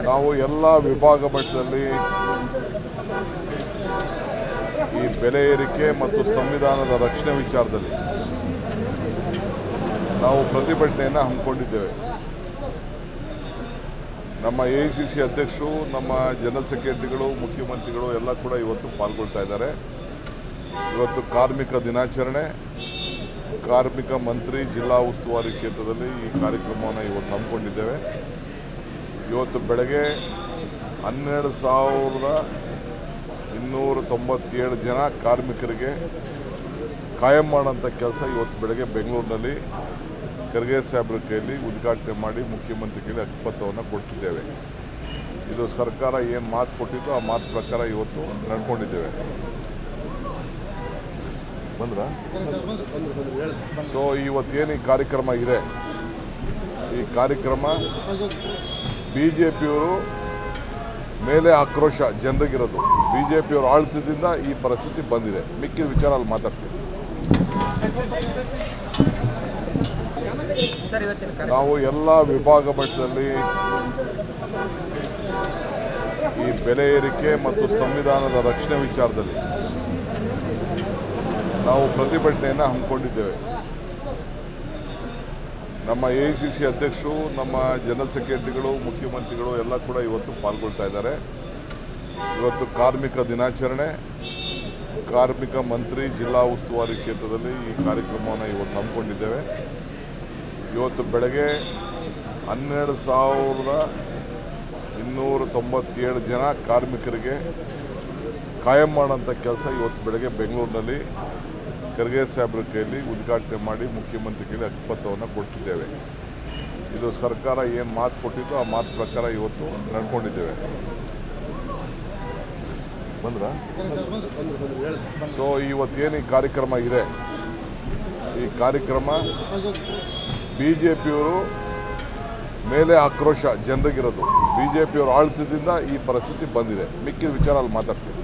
ನಾವು ಎಲ್ಲ ವಿಭಾಗ ಮಟ್ಟದಲ್ಲಿ ಈ ಬೆಲೆ ಏರಿಕೆ ಮತ್ತು ಸಂವಿಧಾನದ ರಕ್ಷಣೆ ವಿಚಾರದಲ್ಲಿ ನಾವು ಪ್ರತಿಭಟನೆಯನ್ನು ಹಮ್ಮಿಕೊಂಡಿದ್ದೇವೆ. ನಮ್ಮ AICC ಅಧ್ಯಕ್ಷರು, ನಮ್ಮ ಜನರಲ್ ಸೆಕ್ರೆಟರಿಗಳು, ಮುಖ್ಯಮಂತ್ರಿಗಳು ಎಲ್ಲ ಕೂಡ ಇವತ್ತು ಪಾಲ್ಗೊಳ್ತಾ ಇದ್ದಾರೆ. ಇವತ್ತು ಕಾರ್ಮಿಕ ದಿನಾಚರಣೆ, ಕಾರ್ಮಿಕ ಮಂತ್ರಿ ಜಿಲ್ಲಾ ಉಸ್ತುವಾರಿ ಕ್ಷೇತ್ರದಲ್ಲಿ ಈ ಕಾರ್ಯಕ್ರಮವನ್ನು ಇವತ್ತು ಹಮ್ಮಿಕೊಂಡಿದ್ದೇವೆ. ಇವತ್ತು ಬೆಳಗ್ಗೆ 12,297 ಜನ ಕಾರ್ಮಿಕರಿಗೆ ಕಾಯಂ ಮಾಡೋಂಥ ಕೆಲಸ ಇವತ್ತು ಬೆಳಗ್ಗೆ ಬೆಂಗಳೂರಿನಲ್ಲಿ ಖರ್ಗೆ ಸಾಹೇಬ್ರ ಕೈಯಲ್ಲಿ ಉದ್ಘಾಟನೆ ಮಾಡಿ ಮುಖ್ಯಮಂತ್ರಿ ಕೈಯಲ್ಲಿ ಹಕ್ಕುಪತ್ರವನ್ನು ಕೊಡಿಸಿದ್ದೇವೆ. ಇದು ಸರ್ಕಾರ ಏನು ಮಾತು ಕೊಟ್ಟಿದ್ದು ಆ ಮಾತು ಪ್ರಕಾರ ಇವತ್ತು ನಡ್ಕೊಂಡಿದ್ದೇವೆ. ಬಂದ್ರ ಸೊ ಇವತ್ತೇನು ಈ ಕಾರ್ಯಕ್ರಮ ಇದೆ, ಈ ಕಾರ್ಯಕ್ರಮ BJPಯವರು ಮೇಲೆ ಆಕ್ರೋಶ ಜನರಿಗಿರೋದು, BJPಯವರು ಆಳ್ತದಿಂದ ಈ ಪರಿಸ್ಥಿತಿ ಬಂದಿದೆ. ಮಿಕ್ಕಿದ ವಿಚಾರ ಅಲ್ಲಿ ಮಾತಾಡ್ತೀವಿ. ನಾವು ಎಲ್ಲ ವಿಭಾಗ ಮಟ್ಟದಲ್ಲಿ ಈ ಬೆಲೆ ಏರಿಕೆ ಮತ್ತು ಸಂವಿಧಾನದ ರಕ್ಷಣೆ ವಿಚಾರದಲ್ಲಿ ನಾವು ಪ್ರತಿಭಟನೆಯನ್ನು ಹಮ್ಮಿಕೊಂಡಿದ್ದೇವೆ. ನಮ್ಮ AICC ಅಧ್ಯಕ್ಷರು, ನಮ್ಮ ಜನರಲ್ ಸೆಕ್ರೆಟರಿಗಳು, ಮುಖ್ಯಮಂತ್ರಿಗಳು ಎಲ್ಲ ಕೂಡ ಇವತ್ತು ಪಾಲ್ಗೊಳ್ತಾ ಇದ್ದಾರೆ. ಇವತ್ತು ಕಾರ್ಮಿಕ ದಿನಾಚರಣೆ, ಕಾರ್ಮಿಕ ಮಂತ್ರಿ ಜಿಲ್ಲಾ ಉಸ್ತುವಾರಿ ಕ್ಷೇತ್ರದಲ್ಲಿ ಈ ಕಾರ್ಯಕ್ರಮವನ್ನು ಇವತ್ತು ಹಮ್ಮಿಕೊಂಡಿದ್ದೇವೆ. ಇವತ್ತು ಬೆಳಗ್ಗೆ 12,297 ಜನ ಕಾರ್ಮಿಕರಿಗೆ ಕಾಯಂ ಮಾಡೋಂಥ ಕೆಲಸ ಇವತ್ತು ಬೆಳಗ್ಗೆ ಬೆಂಗಳೂರಿನಲ್ಲಿ ಖರ್ಗೆ ಸಾಹೇಬ್ರ ಕೈಯಲ್ಲಿ ಉದ್ಘಾಟನೆ ಮಾಡಿ ಮುಖ್ಯಮಂತ್ರಿ ಕೈಯಲ್ಲಿ ಹಕ್ಕುಪತ್ರವನ್ನು ಕೊಡಿಸಿದ್ದೇವೆ. ಇದು ಸರ್ಕಾರ ಏನು ಮಾತು ಕೊಟ್ಟಿದ್ದು ಆ ಮಾತು ಪ್ರಕಾರ ಇವತ್ತು ನಡ್ಕೊಂಡಿದ್ದೇವೆ. ಬಂದ್ರ ಸೊ ಇವತ್ತೇನು ಈ ಕಾರ್ಯಕ್ರಮ ಇದೆ, ಈ ಕಾರ್ಯಕ್ರಮ BJPಯವರು ಮೇಲೆ ಆಕ್ರೋಶ ಜನರಿಗಿರೋದು, BJPಯವರು ಆಳ್ತದಿಂದ ಈ ಪರಿಸ್ಥಿತಿ ಬಂದಿದೆ. ಮಿಕ್ಕಿದ ವಿಚಾರ ಅಲ್ಲಿ ಮಾತಾಡ್ತೀವಿ.